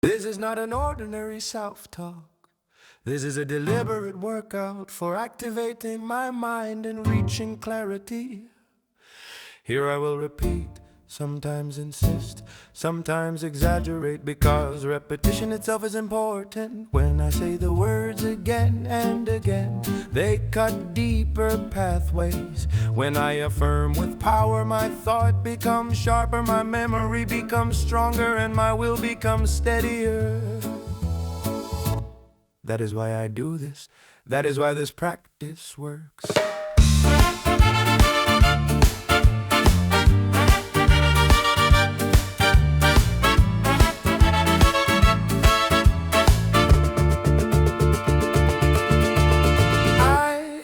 This is not an ordinary self-talk. This is a deliberate workout for activating my mind and reaching clarity. Here I will repeat, sometimes insist, sometimes exaggerate, because repetition itself is important. When I say the words again and again, they cut deeper pathways. When I affirm with power, my thought becomes sharper, my memory becomes stronger, and my will becomes steadier. That is why I do this. That is why this practice works.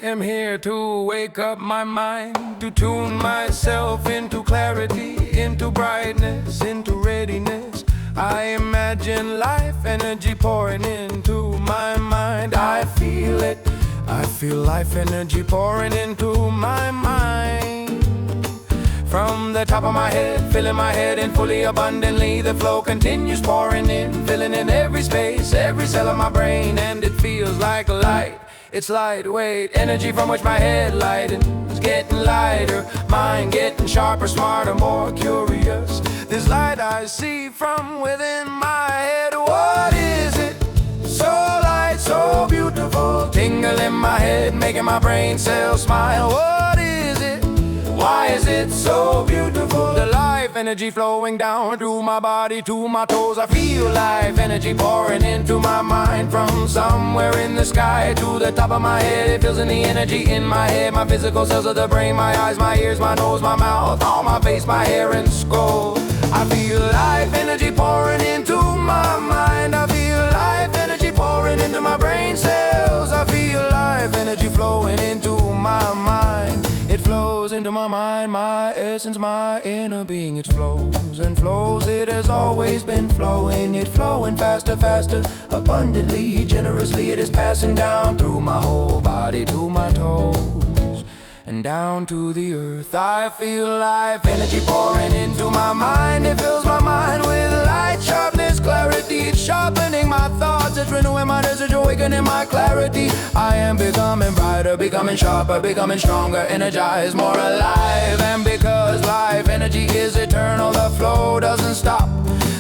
I'm here to wake up my mind, to tune myself into clarity, into brightness, into readiness. I imagine life energy pouring into my mind. I feel it, I feel life energy pouring into my mind. From the top of my head, filling my head in fully abundantly, the flow continues pouring in, filling in every space, every cell of my brain, and it feels like light. It's lightweight energy from which my head lightens, getting lighter, mind getting sharper, smarter, more curious. This light I see from within my head. What is it? So light, so beautiful, tingle in my head, making my brain cells smile. What is it? Why is it so beautiful? The life energy flowing down through my body to my toes. I feel life energy pouring into my mind, from somewhere in the sky to the top of my head. It feels in the energy in my head, my physical cells of the brain, my eyes, my ears, my nose, my mouth, all my face, my hair and skull. I feel life energy pouring into my mind. I feel life energy pouring into my brain cells. I feel life energy flowing into my mind. It flows into my mind, my essence, my inner being. It flows and flows, it has always been flowing. It flowing faster, faster, abundantly, generously. It is passing down through my whole body to my toes and down to the earth. I feel life energy pouring into my mind. It fills my mind with light, sharpness, clarity. It's sharpening my thoughts, it's renewing my message, awakening my clarity. I am becoming brighter, becoming sharper, becoming stronger, energized, more alive. And because life energy is eternal, the flow doesn't stop.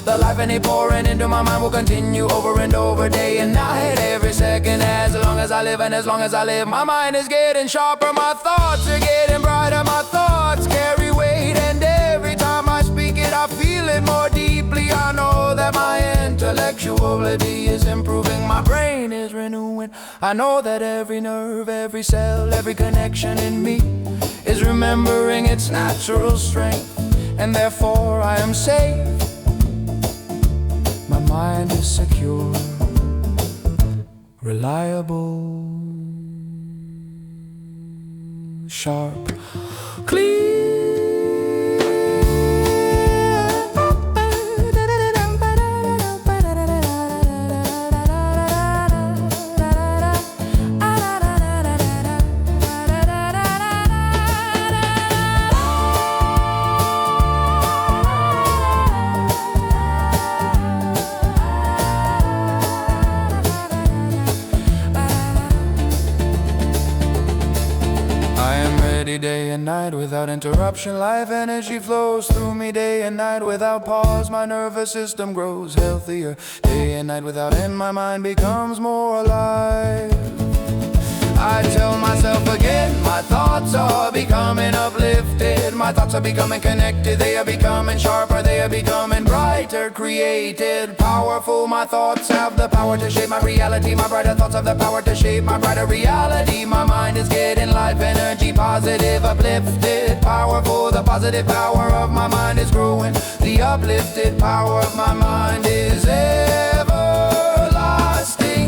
The life energy pouring into my mind will continue over and over, day and night, every second. As long as I live and as long as I live, my mind is getting sharper, my thoughts are getting brighter, my thoughts carry weight, and every time I speak it, I feel it more deeply. I know that my intellectuality is improving, my brain is renewing. I know that every nerve, every cell, every connection in me is remembering its natural strength, and therefore I am safe. My mind is secure, reliable, sharp, clear. Day and night without interruption, life energy flows through me day and night without pause. My nervous system grows healthier day and night without end. My mind becomes more alive. I tell myself again, my thoughts are becoming uplifted, my thoughts are becoming connected, they are becoming sharper, they are becoming brighter, created, powerful. My thoughts have the power to shape my reality, my brighter thoughts have the power to shape my brighter reality. My mind is getting life energy, positive, uplifted, powerful. The positive power of my mind is growing, the uplifted power of my mind is everlasting.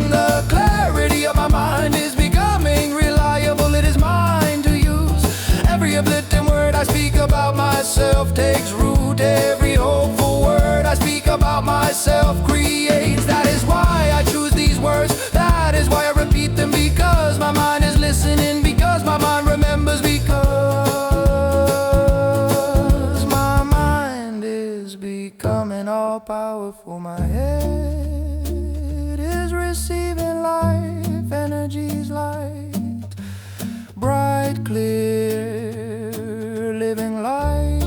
The clarity of my mind is becoming reliable, it is mine to use. Every uplifting word I speak about myself takes root. Every hopeful word I speak about myself creates. That is why I choose these words, that is why I repeat them, because my mind is listening, because my mind remembers, because my mind is becoming all how powerful my head is receiving life. Energy's light, bright, clear, living light.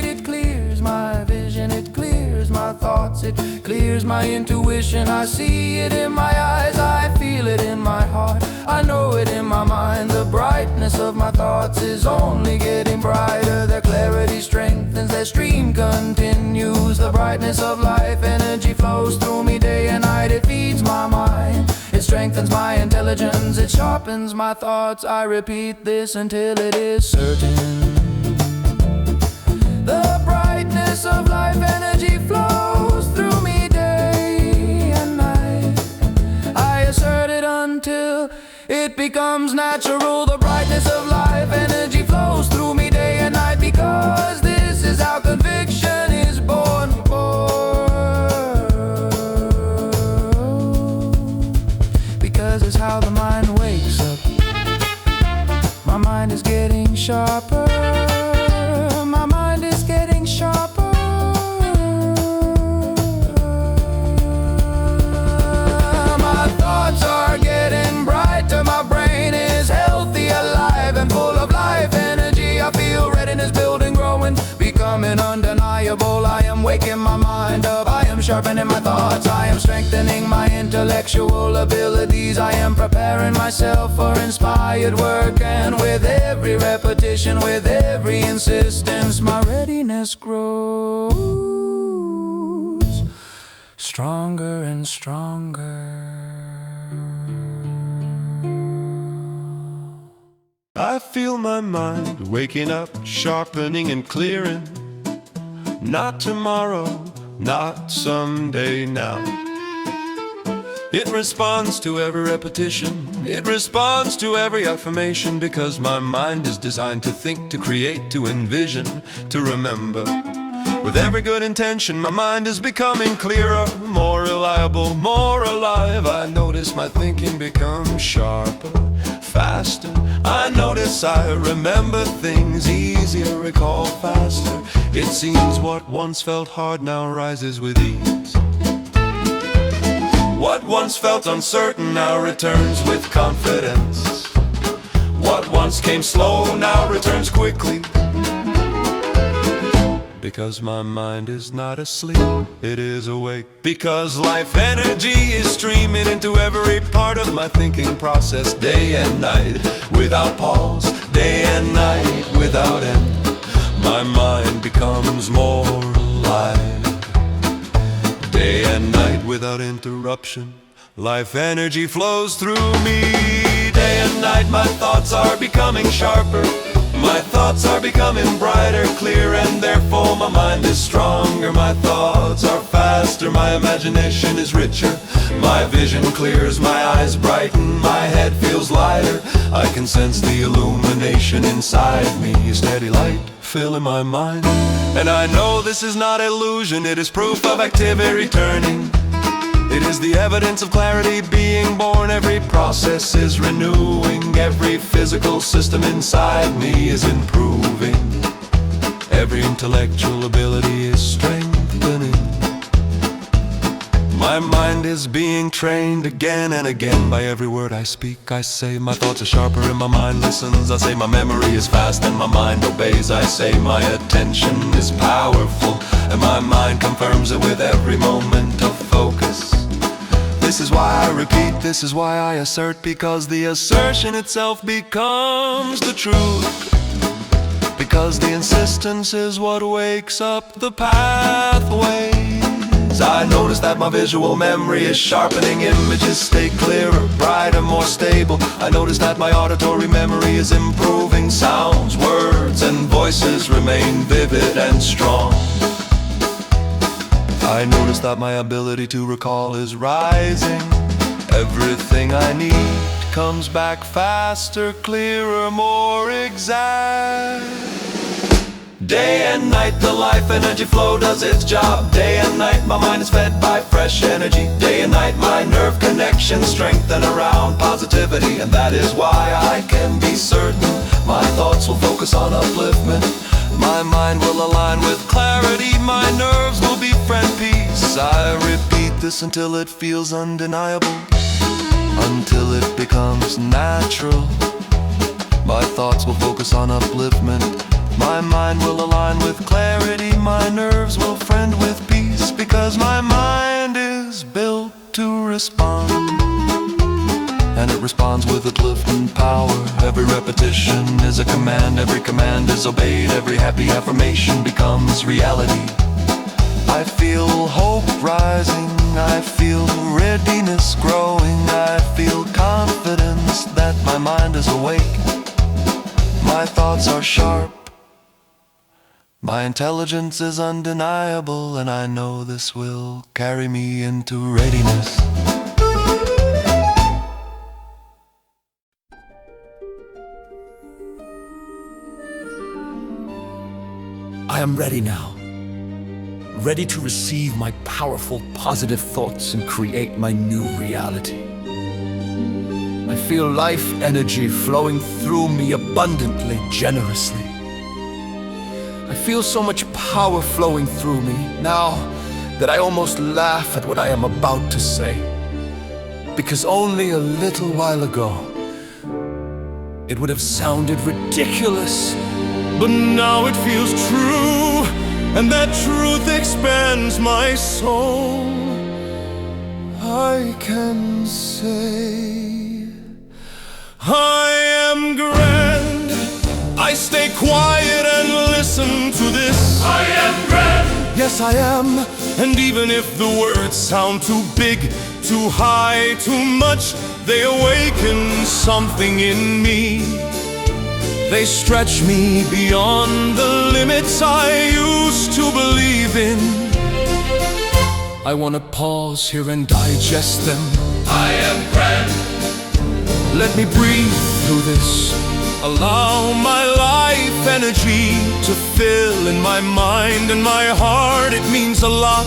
It clears my vision, it clears my thoughts, it clears my intuition. I see it in my eyes, I feel it in my heart, I know it in my mind. The brightness of my thoughts is only getting brighter. The clarity strengthens, their stream continues. The brightness of life energy flows through me day and night. It feeds my mind, it strengthens my intelligence, it sharpens my thoughts. I repeat this until it is certain. The brightness of life energy flows through me day and night. I assert it until it becomes natural. The brightness of life energy flows through me day and night, because this is how conviction is born. Because it's how the mind wakes up. My mind is getting sharper. My mind is getting sharper. My thoughts are getting brighter. My brain is healthy, alive, and full of life energy. I feel readiness building, growing, becoming undeniable. I am waking my mind up, I am sharpening my thoughts, I am strengthening my intellectual abilities. I am preparing myself for inspired work, and with every repetition, with every insistence, my readiness grows stronger and stronger. I feel my mind waking up, sharpening and clearing. Not tomorrow, not someday, now. It responds to every repetition, it responds to every affirmation, because my mind is designed to think, to create, to envision, to remember. With every good intention, my mind is becoming clearer, more reliable, more alive. I notice my thinking becomes sharper, faster. I notice I remember things easier, recall faster. It seems what once felt hard now rises with ease. What once felt uncertain now returns with confidence. What once came slow now returns quickly. Because my mind is not asleep, it is awake. Because life energy is streaming into every part of my thinking process, day and night, without pause, day and night, without end. My mind becomes more alive, day and night, without interruption. Life energy flows through me, day and night. My thoughts are becoming sharper, my thoughts are becoming brighter, clear, and therefore my mind is stronger. My thoughts are faster, my imagination is richer. My vision clears, my eyes brighten, my head feels lighter. I can sense the illumination inside me, a steady light filling my mind. And I know this is not illusion, it is proof of activity returning. It is the evidence of clarity being born. Every process is renewing, every physical system inside me is improving. Every intellectual ability is strengthening. My mind is being trained again and again. By every word I speak, I say. My thoughts are sharper and my mind listens. I say my memory is fast and my mind obeys. I say my attention is powerful and my mind confirms it with every moment of focus. This is why I repeat, this is why I assert, because the assertion itself becomes the truth. Because the insistence is what wakes up the pathways. I notice that my visual memory is sharpening, images stay clearer, brighter, more stable. I notice that my auditory memory is improving, sounds, words, and voices remain vivid and strong. I notice that my ability to recall is rising. Everything I need comes back faster, clearer, more exact. Day and night the life energy flow does its job. Day and night my mind is fed by fresh energy. Day and night my nerve connections strengthen around positivity. And that is why I can be certain my thoughts will focus on upliftment. My mind will align with clarity, my nerves will befriend peace. I repeat this until it feels undeniable, until it becomes natural. My thoughts will focus on upliftment. My mind will align with clarity, my nerves will friend with peace, because my mind is built to respond, and it responds with uplifting power. Every repetition is a command, every command is obeyed, every happy affirmation becomes reality. I feel hope rising, I feel readiness growing, I feel confidence that my mind is awake. My thoughts are sharp, my intelligence is undeniable, and I know this will carry me into readiness. I am ready now, ready to receive my powerful, positive thoughts and create my new reality. I feel life energy flowing through me abundantly, generously. I feel so much power flowing through me now that I almost laugh at what I am about to say, because only a little while ago it would have sounded ridiculous. But now it feels true, and that truth expands my soul. I can say I am grand. I stay quiet and listen to this. I am grand. Yes, I am. And even if the words sound too big, too high, too much, they awaken something in me. They stretch me beyond the limits I used to believe in. I want to pause here and digest them. I am grand. Let me breathe through this. Allow my life energy to fill in my mind and my heart. It means a lot.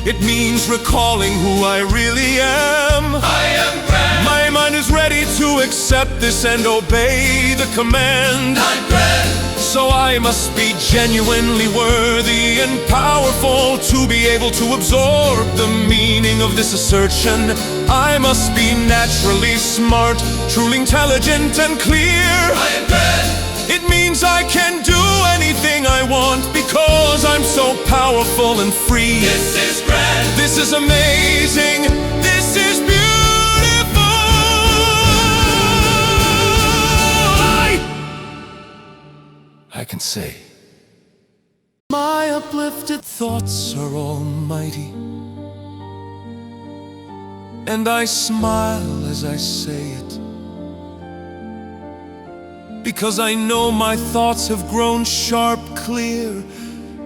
It means recalling who I really am. I am grand. My mind is ready to accept this and obey the command. I'm grand. So I must be genuinely worthy and powerful to be able to absorb the meaning of this assertion. I must be naturally smart, truly intelligent and clear. I am grand. It means I can do anything I want because I'm so powerful and free. This is grand. This is amazing. This is beautiful. I can say my uplifted thoughts are almighty, and I smile as I say it, because I know my thoughts have grown sharp, clear,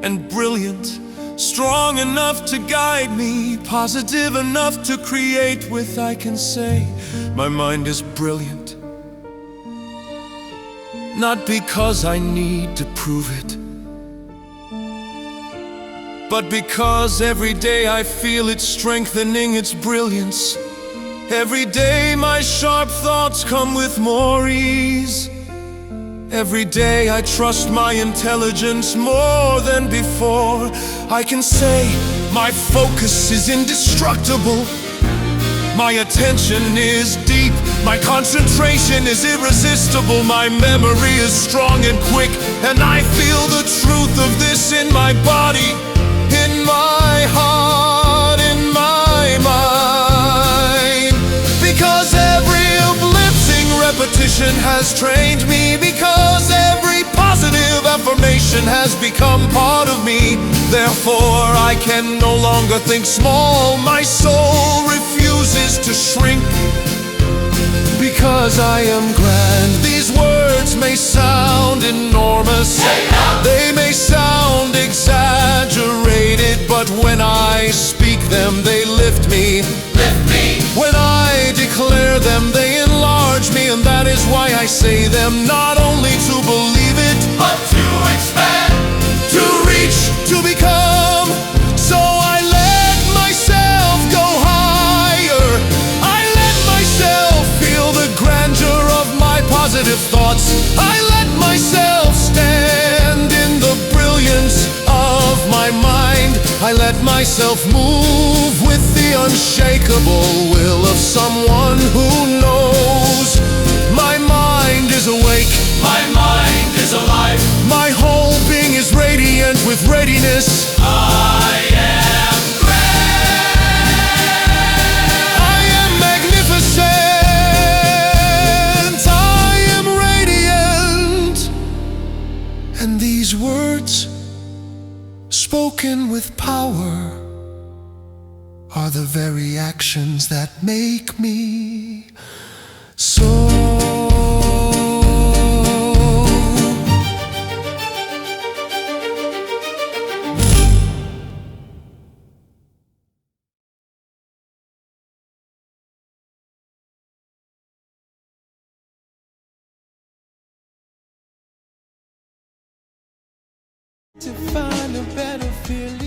and brilliant, strong enough to guide me, positive enough to create with. I can say my mind is brilliant, not because I need to prove it, but because every day I feel it strengthening its brilliance. Every day my sharp thoughts come with more ease. Every day I trust my intelligence more than before. I can say my focus is indestructible. My attention is deep. My concentration is irresistible. My memory is strong and quick, and I feel the truth of this in my body, in my heart, in my mind. Because every uplifting repetition has trained me, because every positive affirmation has become part of me. Therefore I can no longer think small. My soul refuses to shrink, because I am grand. These words may sound enormous, they may sound exaggerated, but when I speak them, they lift me. When I declare them, they enlarge me, and that is why I say them, not only to believe it, but to expand, to reach, to become. So I let myself go higher. I let myself feel the grandeur of my positive thoughts. I let myself stand in the I let myself move with the unshakable will of someone who knows. My mind is awake, My mind is alive. my whole being is radiant with readiness. I am great. I am magnificent, I am radiant. And these words, spoken with power, are the very actions that make me so. To find a better feeling.